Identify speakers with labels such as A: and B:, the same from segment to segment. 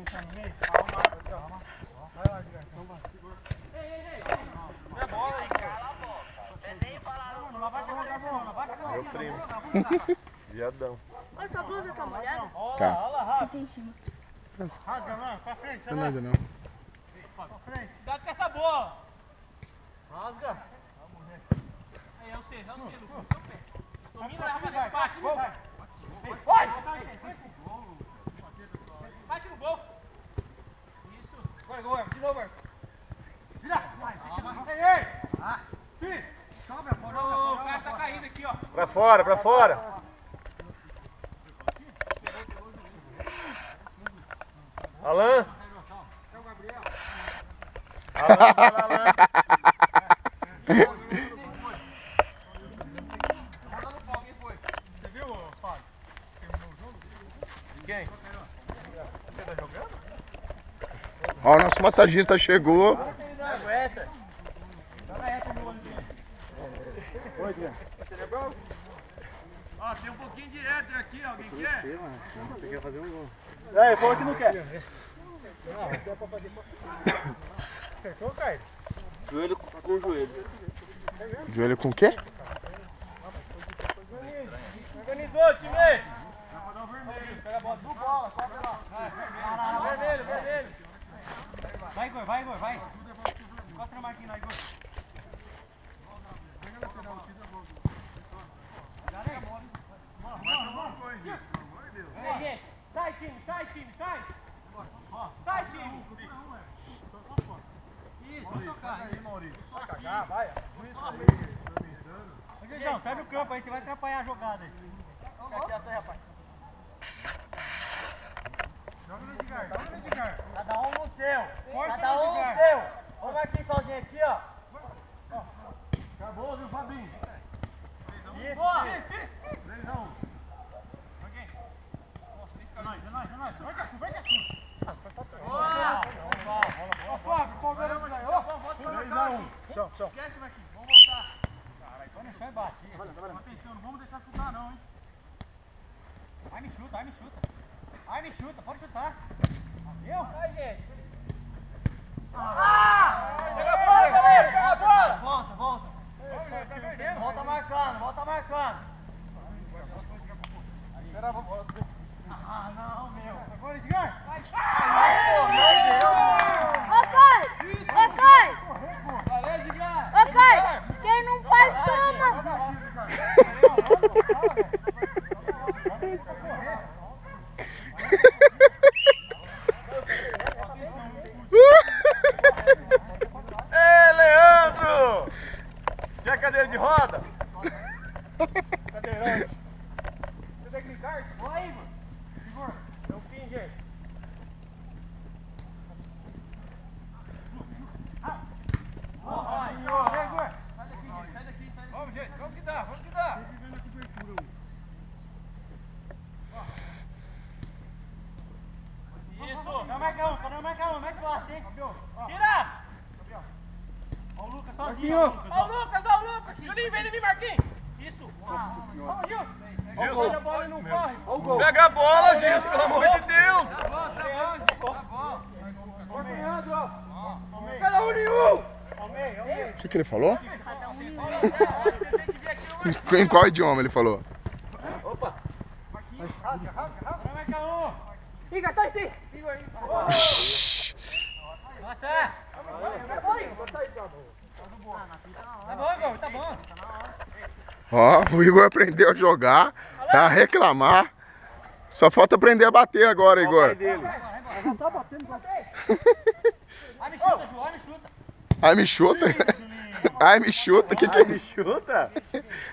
A: entrar no meio. Arruma aqui, ó. Vai lá, Edgar. Então vai. Ei. Não é bola aí, cala a boca. Você nem falaram. Não vai derrubar a bola, vai derrubar.
B: Meu primo. Viadão.
C: Olha, sua blusa tá molhada?
B: Tá.
A: Olha lá, rasga.
C: Você tem em cima.
A: Rasga, não. Pra frente,
B: Não
A: vai lá.
B: nada não.
A: Pra frente. Cuidado com essa bola. Rasga. Aí, é o C, Lucas. Seu pé. Domina, leva pra dentro, bate. Vai. Bate no gol. Isso. Vai, gol, de novo, Marcos. Vira. Ei. Sim. Sobra, fora. O cara tá caindo aqui, ó.
B: Pra fora, pra fora. Alan. Alan.
A: Você viu, Fábio? Terminou o jogo?
B: Quem?
A: Você tá jogando?
B: Ó, o nosso massagista chegou.
A: Aguenta. Dá na reta no olho dele.
B: Oi, Diego.
A: Cerebral? Ó, tem um pouquinho de éter aqui, alguém quer?
B: Você quer fazer um gol?
A: É, falou que não quer. Não, dá pra fazer. Acertou, Caio?
D: Joelho com joelho.
B: Joelho com o quê?
A: Organizou, time! Dá pra dar o vermelho. Pega a bola do bola, sobe lá. Vermelho. Vai, Igor, vai. Encosta na marquinha lá, Igor. Pega a lateral aqui da bola. Pega a bola. Vamos. Ei, sai, time, sai! Sai, time! Isso, vai tocar. Aí, Maurício. Vai cagar, vai. Guizão, sai do campo aí, você vai atrapalhar a jogada aí. Fica quieto aí, rapaz. Joga no Edgar. Cada um no seu. Cada um no seu. Ô Marquinhos sozinho aqui, ó. Acabou, viu, Fabinho? Isso. Boa. 3-1. Marquinhos. É nóis. Vai, Cacu. Boa. Ó, Fábio, o Palmeiras ganhou. 3-1. Chão. Esquece, Marquinhos. Vamos voltar. Caralho, só no chão e bate. Atenção, não vamos deixar chutar não, hein. Ai, me chuta, pode chutar. Valeu? Vai, gente. Pega a bola, galera, pega a bola. Volta. Volta marcando. Espera a bola. Não, meu. Agora, Edgar. Vai.
C: Ô, Caio!
A: Valeu, Edgar.
C: Ô, Caio! Quem não faz, toma!
B: Ei, Leandro! Quer cadeira de roda?
A: Cadeirante. Você tem green card? Vai, Igor. É o fim, gente. Vai, Igor. Sai daqui. Vamos, gente. Vamos que dá. Isso. Cadê o Marcão? Mete o laço, hein? Tira! Ó o Lucas sozinho. Ó o Lucas. Julinho, vem vir, Marquinhos. Isso. Vamos, Gil. Pega a bola e não corre.
B: Pega a bola, gente, pelo amor de Deus!
A: Tá bom. Cada um nenhum.
B: O que ele falou?
C: Cada um em um.
B: Em qual idioma ele falou?
A: Opa. Rasga. Marcão. Igor, tá aí. Igor aí.
B: Shhh.
A: Nossa, é. Tá bom, Igor. Tá bom.
B: Ó, o Igor aprendeu a jogar, a reclamar. Só falta aprender a bater agora, Igor.
A: Não tá batendo. Ai, me chuta, Ju.
B: Ai, me chuta. O que é isso?
D: Chuta?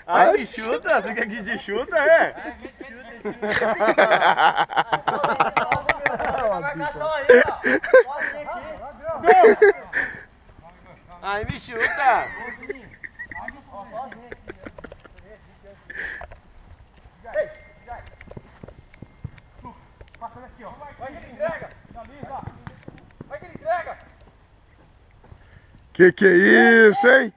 D: Ai, me chuta? Você quer que te chuta, é? Ai, me chuta!
B: Que é isso, hein?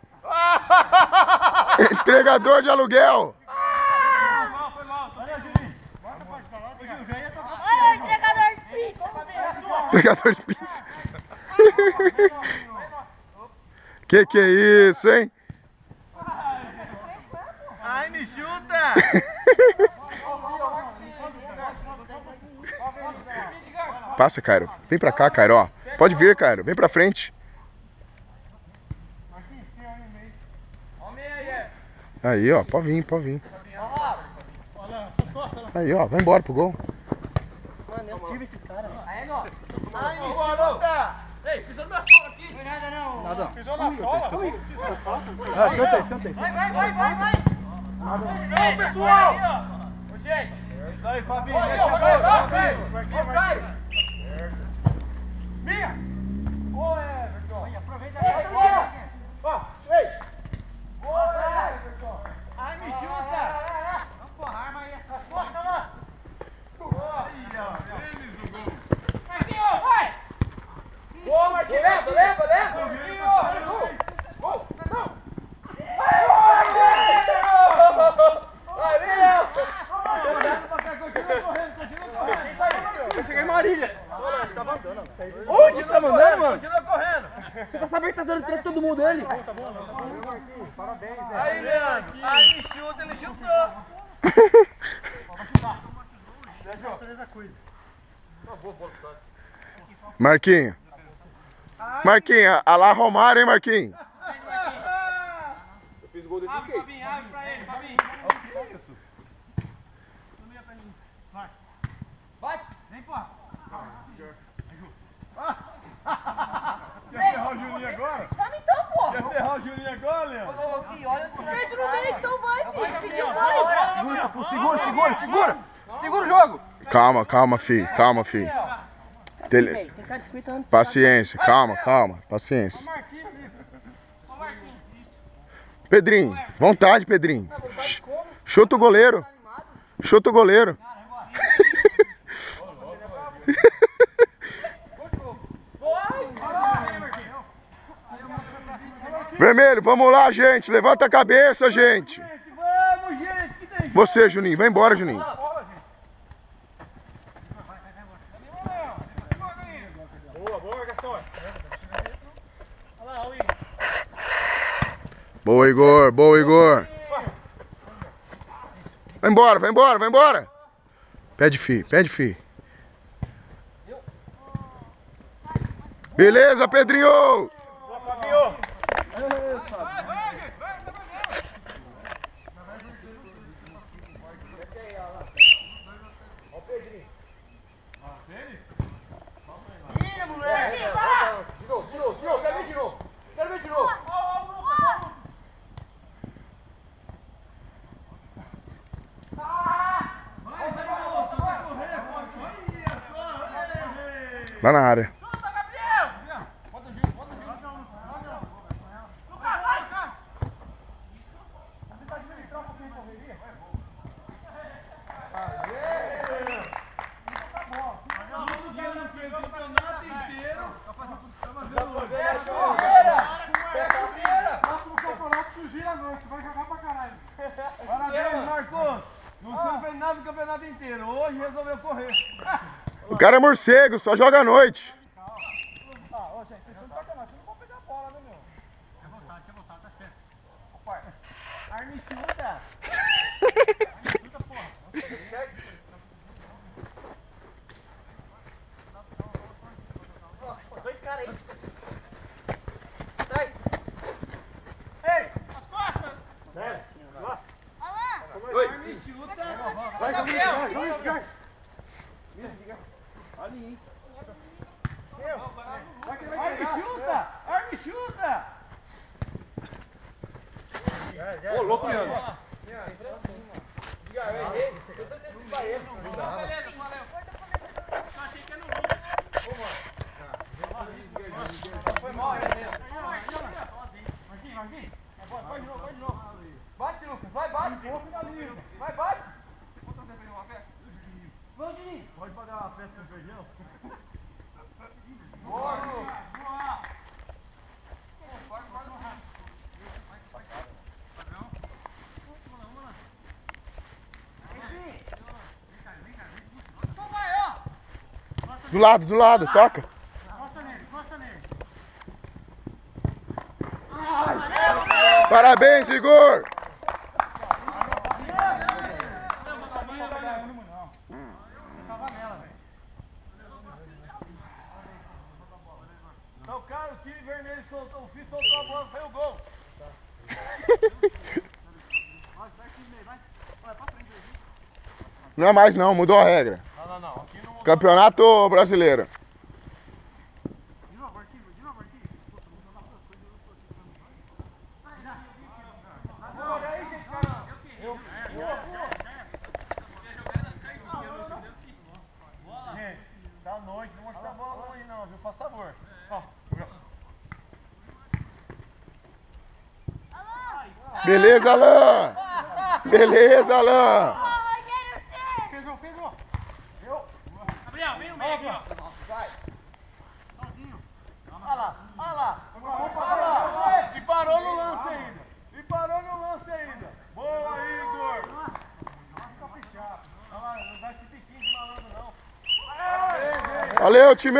B: Entregador de aluguel.
C: Olha o entregador de pizza!
B: Entregador de pizza. Que é isso, hein?
D: Ai, me chuta!
B: Passa, Cairo. Vem pra cá, Cairo, ó. Pode vir, Cairo. Vem pra frente. Aí, ó. Pode vir, pode vir. Aí, ó. Vai embora pro gol.
A: Mano, eu sirvo esses caras.
D: Ai, me chuta!
A: Ei, pisou na minha sola aqui. Não foi nada, não. Nada. Pisou na sola?
D: Escantei.
A: Vai. Não, pessoal. Ô, gente.
D: É isso aí, Fabinho.
A: Vai. Minha. Ô, Everton. Aproveita aí. Ó, ei. Ô, Everton.
D: Ai, me chuta!
A: Vamos porra, arma aí essa porta, mano. Marquinhos, vai. Boa, Marquinhos. Leva. Gol. Não. Eu cheguei em Marília. Onde você tá mandando, mano?
D: Continua correndo.
A: Você tá sabendo que tá dando três todo mundo ele?
D: Aí, Leandro. Ai, me chuta, ele chutou.
B: Marquinhos. Marquinhos, a lá Romário, hein, Marquinhos?
A: Eu fiz gol desse jeito. Fabinho, abre pra ele, Fabinho. Bate. Vem, porra.
D: Quer ferrar o Juninho agora?
C: Vamos então, pô.
D: Quer ferrar o Juninho agora, Leandro?
C: Pede no meio, então vai, filho. Pediu bola.
A: Segura o jogo.
B: Calma, filho.
C: Tem cara de 50 anos.
B: Paciência, calma. Paciência. Pedrinho, vontade, Pedrinho. Chuta o goleiro. Vermelho, vamos lá, gente. Levanta a cabeça, gente.
D: Vamos, gente. Que tem
B: Você, Juninho. Vai embora, Juninho.
A: Boa, Garçom.
B: Boa, Igor. Vai embora. Pede fi. Beleza, Pedrinho.
D: Boa, Fabinho.
A: Quero ver de novo.
B: Lá na área.
A: Chuta, Gabriel! Bota o Gil. Lucas, vai! Vamos tentar administrar um pouquinho de correria.
D: Todo dia não fez o campeonato inteiro. Tá fazendo
A: Próximo campeonato surgir à noite. Vai jogar pra caralho.
D: Parabéns, Marcos. Não fez nada no campeonato inteiro. Hoje resolveu correr.
B: O cara é morcego, só joga à noite.
A: Ô, gente, vocês estão de sacanagem. Vocês não vão pegar a bola, né, meu? Tinha voltado, tá certo. Ô, pai.
D: Arme chuta.
A: Chuta, porra. Dois caras aí. Sai.
D: Ei,
A: As costas.
D: arme chuta.
A: Vai, Gabriel.
D: Vai.
A: Ali, hein?
B: Do lado, toca.
A: Encosta nele, encosta nele.
B: Parabéns, Igor.
A: Tava nela, velho.
D: Então, cara, o time vermelho soltou, o Fih soltou a bola, saiu o gol.
A: Vai aqui no meio, vai. Vai pra frente aí.
B: Não é mais não, mudou a regra.
D: Não. Aqui não.
B: Campeonato brasileiro.
A: De novo, arquivo, de novo, arquivo. Olha aí, gente, cara.
D: Gente, tá noite, não mostra a bola aí não, viu? Faz favor.
B: Beleza, Alain. Beleza, Alain.
A: Pegou. Gabriel, vem no meio aqui, ó. Sozinho.
D: Olha lá. E parou no lance ainda. Boa, Igor. Olha lá, não dá esse piquinho de malandro não.
B: Valeu, time.